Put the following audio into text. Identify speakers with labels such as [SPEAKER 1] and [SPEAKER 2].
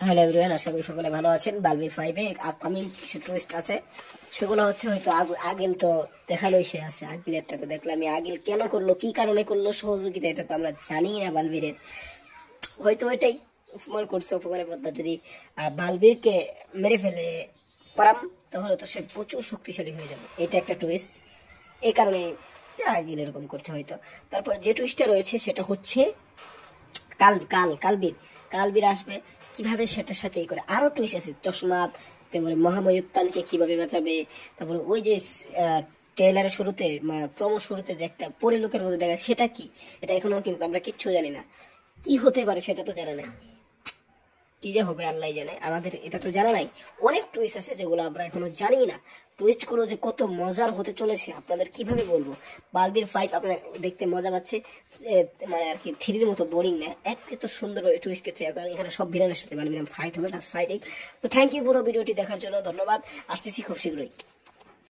[SPEAKER 1] Hello everyone, আশা করি সকলে ভালো আছেন। বালবির 5 এ আপকামিং কিছু টুইস্ট আছে, সেগুলো হচ্ছে হয়তো আগিল তো দেখালোই, সে আছে আগিলেরটা তো দেখলাম। আগিল কেন করলো, কি কারণে করলো, সহযোগিতা এটা তো আমরা জানি না বালবীরের। হয়তো এটাই অপমান করছে, অপমানের বদলা যদি বালবীরকে মেরে ফেলে পারাম, তাহলে তো সে প্রচুর শক্তিশালী হয়ে যাবে। এটা একটা টুইস্ট, এই কারণে আগিল এরকম করছে হয়তো। তারপর যে টুইস্টটা রয়েছে সেটা হচ্ছে কালবীর কালবীর আসবে কিভাবে, সেটার সাথে করে আরো টুইস্ট আছে। চশমাত, তারপরে মহাময়ুত্তানকে কিভাবে বাঁচাবে, তারপরে ওই যে ট্রেলারের শুরুতে প্রমো শুরুতে যে একটা পরিলোকের মধ্যে দেখা, সেটা কি, এটা এখনো কিন্তু আমরা কিচ্ছু জানি না। কি হতে পারে সেটা তো জানা নাই, কি যে হবে আল্লাহ জানে, আমাদের এটা তো জানা নাই। অনেক টুইস্ট আছে যেগুলো আমরা এখনো জানি না। টুইস্ট গুলো যে কত মজার হতে চলেছে আপনাদের কিভাবে বলবো। বালবির 5 আপনার দেখতে মজা পাচ্ছে, মানে আর কি 3-র মতো বোরিং না, এত সুন্দরভাবে টুইস্ট করছে। কারণ এখানে সব ভিলেনের সাথে বালবির ফাইট হবে, লাস্ট ফাইটিং। তো থ্যাংক ইউ পুরো ভিডিওটি দেখার জন্য, ধন্যবাদ। আসতেছি খুব শীঘ্রই।